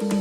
Hello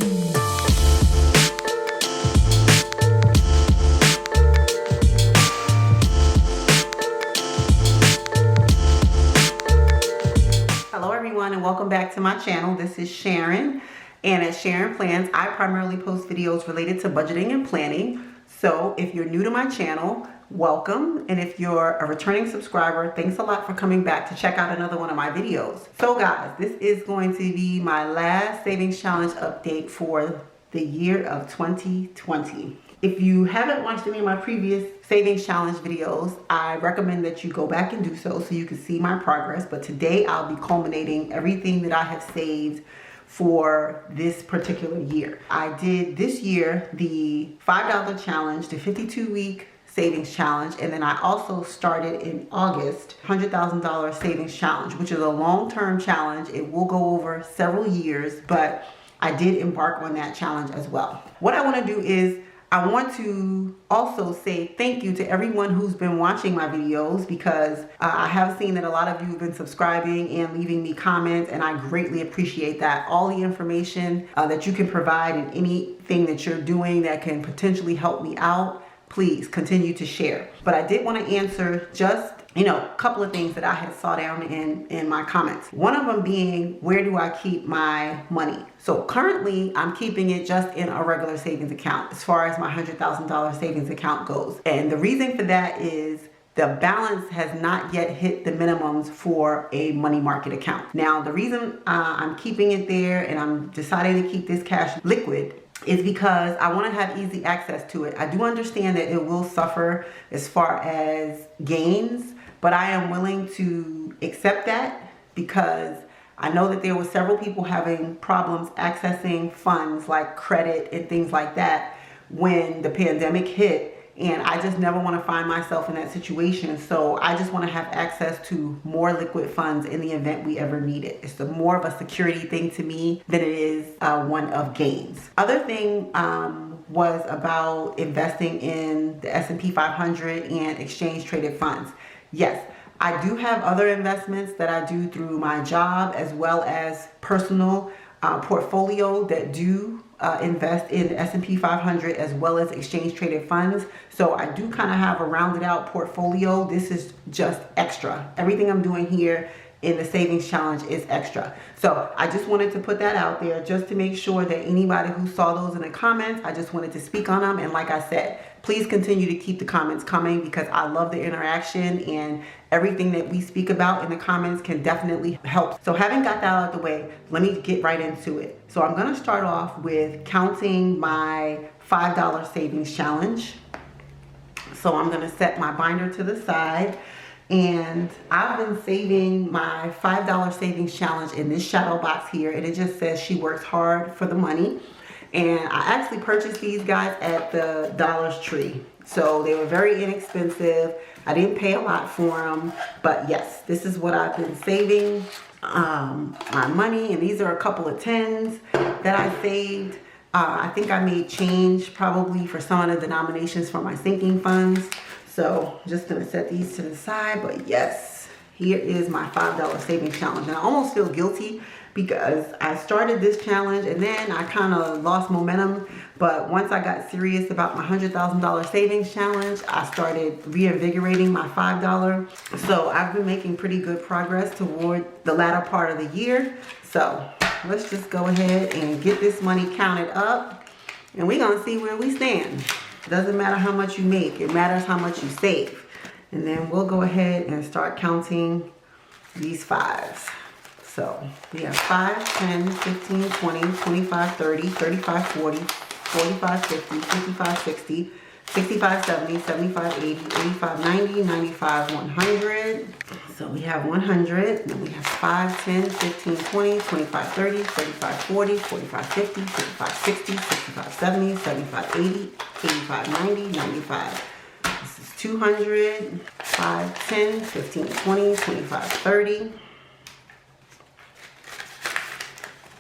everyone and welcome back to my channel. This is Sharon, and at Sharon Plans, I primarily post videos related to budgeting and planning. So if you're new to my channel, welcome, and if you're a returning subscriber, thanks a lot for coming back to check out another one of my videos. So guys, this is going to be my last savings challenge update for the year of 2020. If you haven't watched any of my previous savings challenge videos, I recommend that you go back and do so you can see my progress. But today I'll be culminating everything that I have saved for this particular year. I did this year the $5 challenge, the 52-week savings challenge, and then I also started in August $100,000 savings challenge, which is a long-term challenge. It will go over several years, but I did embark on that challenge as well. What I want to do is I want to also say thank you to everyone who's been watching my videos, because I have seen that a lot of you have been subscribing and leaving me comments, and I greatly appreciate that. All the information that you can provide and anything that you're doing that can potentially help me out, please continue to share. But I did want to answer just a couple of things that I had saw down in my comments. One of them being, where do I keep my money? So currently I'm keeping it just in a regular savings account as far as my $100,000 savings account goes. And the reason for that is the balance has not yet hit the minimums for a money market account. Now, the reason I'm keeping it there and I'm deciding to keep this cash liquid is because I want to have easy access to it. I do understand that it will suffer as far as gains, but I am willing to accept that because I know that there were several people having problems accessing funds like credit and things like that when the pandemic hit. And I just never want to find myself in that situation. So I just want to have access to more liquid funds in the event we ever need it. It's more of a security thing to me than it is one of gains. Other thing was about investing in the S&P 500 and exchange traded funds. Yes, I do have other investments that I do through my job as well as personal portfolio that do invest in the S&P 500 as well as exchange traded funds. So I do kind of have a rounded out portfolio. This is just extra. Everything I'm doing here in the savings challenge is extra. So I just wanted to put that out there just to make sure that anybody who saw those in the comments, I just wanted to speak on them. And like I said, please continue to keep the comments coming because I love the interaction, and everything that we speak about in the comments can definitely help. So having got that out of the way, let me get right into it. So I'm gonna start off with counting my $5 savings challenge. So I'm gonna set my binder to the side, and I've been saving my $5 savings challenge in this shadow box here, and it just says she works hard for the money. And I actually purchased these guys at the Dollar Tree. So they were very inexpensive. I didn't pay a lot for them, but yes, this is what I've been saving my money. And these are a couple of tens that I saved. I think I made change probably for some of the denominations for my sinking funds. So I'm just gonna set these to the side, but yes, here is my $5 savings challenge. And I almost feel guilty because I started this challenge and then I kind of lost momentum. But once I got serious about my $100,000 savings challenge, I started reinvigorating my $5. So I've been making pretty good progress toward the latter part of the year. So let's just go ahead and get this money counted up, and we're gonna see where we stand. It doesn't matter how much you make, it matters how much you save. And then we'll go ahead and start counting these fives. So we have 5, 10, 15, 20, 25, 30, 35, 40, 45, 50, 55, 60, 65, 70, 75, 80, 85, 90, 95, 100. So we have 100, then we have 5, 10, 15, 20, 25, 30, 35, 40, 45, 50, 55, 60, 65, 70, 75, 80, 85, 90, 95. This is 200, 5, 10, 15, 20, 25, 30.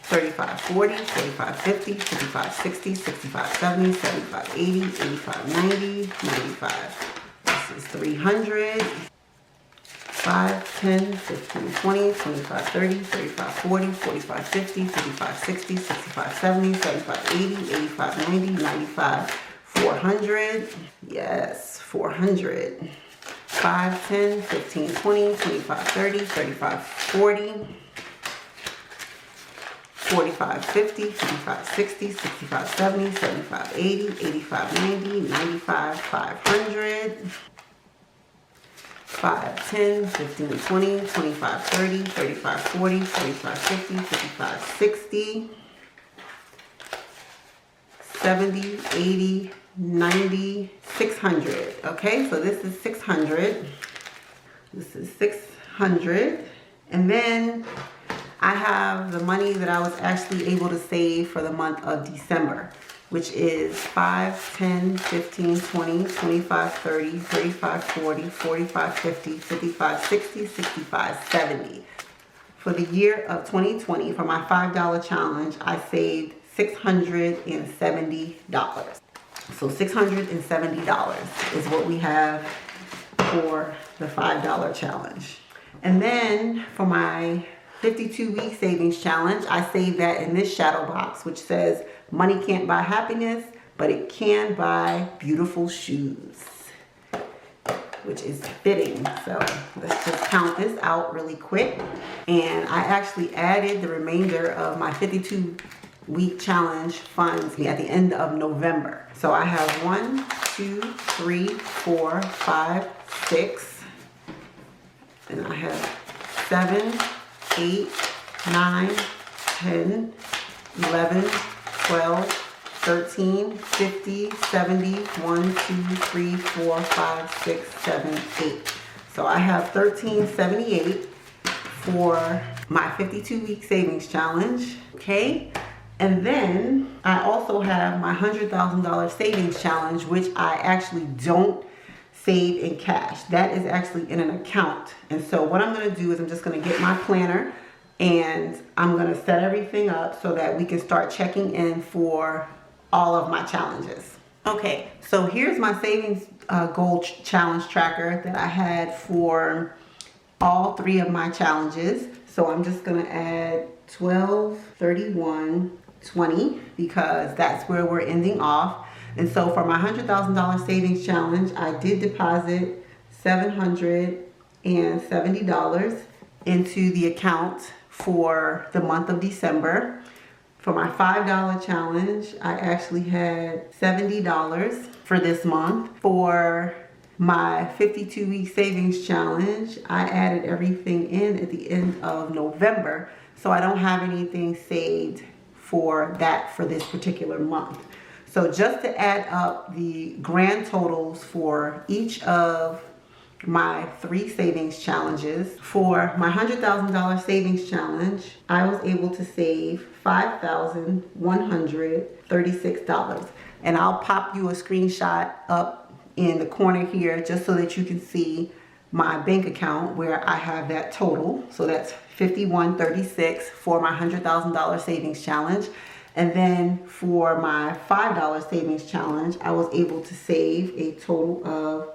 35, 40, 45, 50, 55, 60, 65, 70, 75, 80, 85, 90, 95. This is 300. 5, 10, 15, 20, 25, 30, 35, 40, 45, 50, 55, 60, 65, 70, 75, 80, 85, 90, 95, 400. Yes, 400. 5, 10, 15, 20, 25, 30, 35, 40, 45, 50, 55, 60, 65, 70, 75, 80, 85, 90, 95, 500. 5, 10, 15, 20, 25, 30, 35, 40, 45, 50, 55, 60, 70, 80, 90, 600. Okay, so this is 600. This is 600. And then I have the money that I was actually able to save for the month of December, which is 5, 10, 15, 20, 25, 30, 35, 40, 45, 50, 55, 60, 65, 70. For the year of 2020, for my $5 challenge, I saved $670. So $670 is what we have for the $5 challenge. And then for my 52-week savings challenge, I saved that in this shadow box, which says, money can't buy happiness, but it can buy beautiful shoes, which is fitting. So let's just count this out really quick. And I actually added the remainder of my 52-week challenge funds at the end of November. So I have 1, 2, 3, 4, 5, 6, and I have 7, 8, 9, 10, 11, 12, 13, 50, 70, 1, 2, 3, 4, 5, 6, 7, 8. So I have $13.78 for my 52-week savings challenge. Okay. And then I also have my $100,000 savings challenge, which I actually don't save in cash. That is actually in an account. And so what I'm going to do is I'm just going to get my planner and I'm going to set everything up so that we can start checking in for all of my challenges. Okay, so here's my savings goal challenge tracker that I had for all 3 of my challenges. So I'm just going to add 12, 31, 20 because that's where we're ending off. And so for my $100,000 savings challenge, I did deposit $770 into the account for the month of December. For my $5 challenge, I actually had $70 for this month. For my 52-week savings challenge, I added everything in at the end of November, so I don't have anything saved for that for this particular month. So just to add up the grand totals for each of my 3 savings challenges, for my $100,000 savings challenge, I was able to save $5,136. And I'll pop you a screenshot up in the corner here just so that you can see my bank account where I have that total. So that's $51.36 for my $100,000 savings challenge. And then for my $5 savings challenge, I was able to save a total of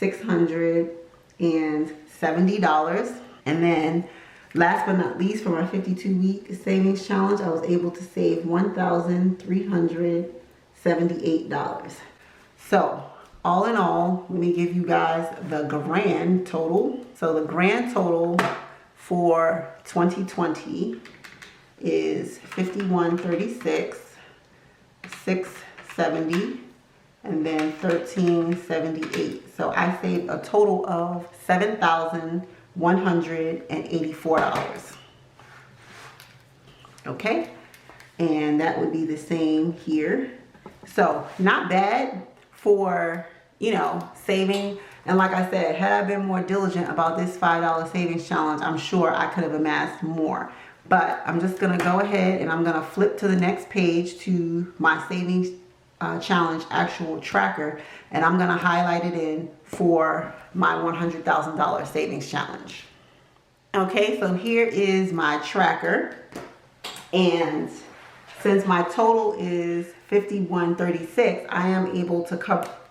$670. And then last but not least, for my 52-week savings challenge, I was able to save $1,378. So all in all, let me give you guys the grand total. So the grand total for 2020 is $51.36, $670, and then $13.78. So I saved a total of $7,184. Okay, and that would be the same here. So not bad for, you know, saving. And like I said, had I been more diligent about this $5 savings challenge, I'm sure I could have amassed more. But I'm just going to go ahead and I'm going to flip to the next page to my savings challenge actual tracker. And I'm going to highlight it in for my $100,000 savings challenge. Okay, so here is my tracker. And since my total is $51.36, I am able to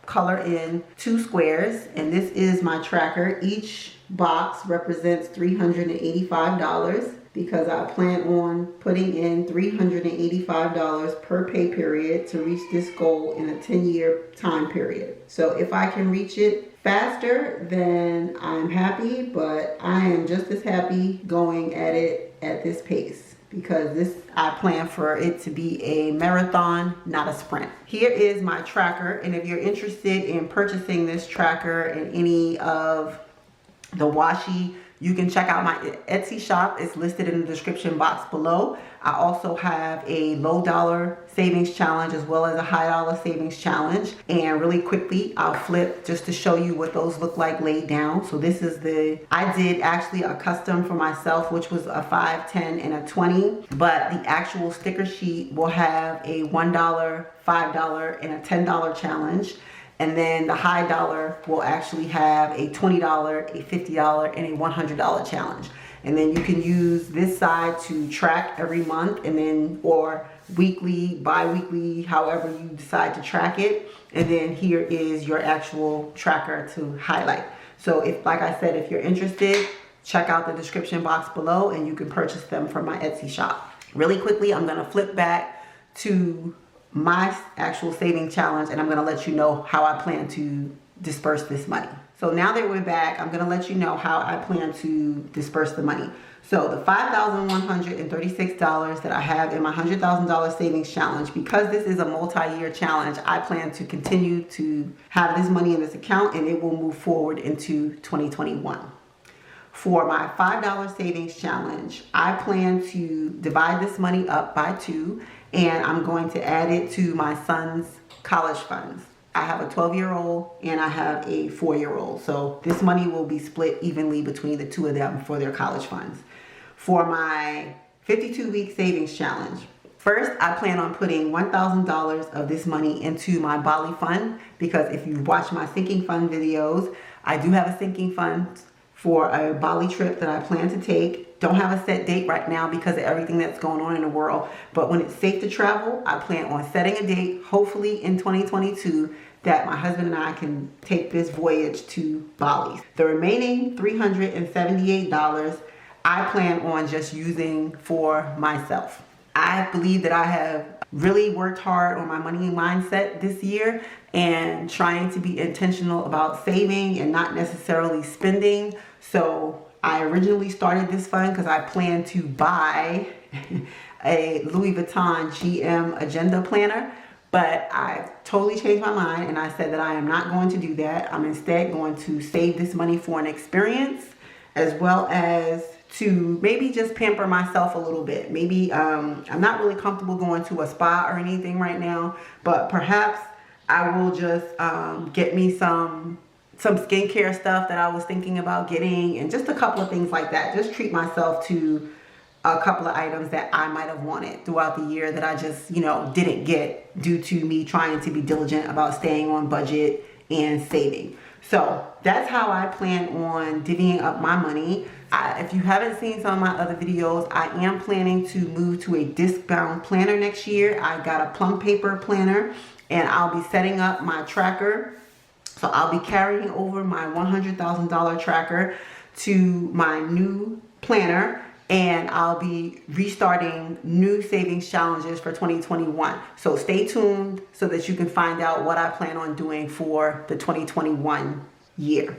color in 2 squares. And this is my tracker. Each box represents $385 because I plan on putting in $385 per pay period to reach this goal in a 10-year time period. So if I can reach it faster, then I'm happy, but I am just as happy going at it at this pace, because I plan for it to be a marathon, not a sprint. Here is my tracker, and if you're interested in purchasing this tracker and any of the washi, you can check out my Etsy shop. It's listed in the description box below. I also have a low dollar savings challenge as well as a high dollar savings challenge. And really quickly, I'll flip just to show you what those look like laid down. So this is I did actually a custom for myself, which was a 5, 10, and a 20. But the actual sticker sheet will have a $1, $5, and a $10 challenge. And then the high dollar will actually have a $20, a $50, and a $100 challenge. And then you can use this side to track every month, and then or weekly, bi-weekly, however you decide to track it. And then here is your actual tracker to highlight. So if, like I said, if you're interested, check out the description box below and you can purchase them from my Etsy shop. Really quickly, I'm gonna flip back to my actual saving challenge, and I'm going to let you know how I plan to disperse this money. So now that we're back, I'm going to let you know how I plan to disperse the money. So the $5,136 that I have in my $100,000 savings challenge, because this is a multi-year challenge, I plan to continue to have this money in this account, and it will move forward into 2021. For my $5 savings challenge, I plan to divide this money up by 2, and I'm going to add it to my son's college funds. I have a 12-year-old and I have a 4-year-old. So this money will be split evenly between the two of them for their college funds. For my 52-week savings challenge, first, I plan on putting $1,000 of this money into my Bali fund, because if you watch my sinking fund videos, I do have a sinking fund for a Bali trip that I plan to take. Don't have a set date right now because of everything that's going on in the world. But when it's safe to travel, I plan on setting a date, hopefully in 2022, that my husband and I can take this voyage to Bali. The remaining $378, I plan on just using for myself. I believe that I have really worked hard on my money mindset this year and trying to be intentional about saving and not necessarily spending. So I originally started this fund because I planned to buy a Louis Vuitton GM agenda planner, but I totally changed my mind and I said that I am not going to do that. I'm instead going to save this money for an experience, as well as to maybe just pamper myself a little bit. Maybe I'm not really comfortable going to a spa or anything right now, but perhaps I will just get me some skincare stuff that I was thinking about getting, and just a couple of things like that. Just treat myself to a couple of items that I might have wanted throughout the year that I just, didn't get due to me trying to be diligent about staying on budget and saving. So that's how I plan on divvying up my money. If you haven't seen some of my other videos, I am planning to move to a disc-bound planner next year. I got a plum paper planner, and I'll be setting up my tracker. So I'll be carrying over my $100,000 tracker to my new planner, and I'll be restarting new savings challenges for 2021. So stay tuned so that you can find out what I plan on doing for the 2021 year.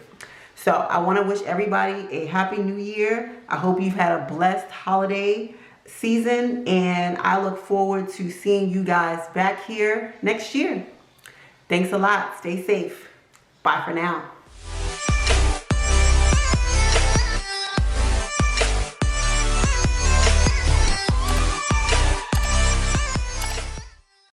So I want to wish everybody a happy new year. I hope you've had a blessed holiday season, and I look forward to seeing you guys back here next year. Thanks a lot. Stay safe. Bye for now.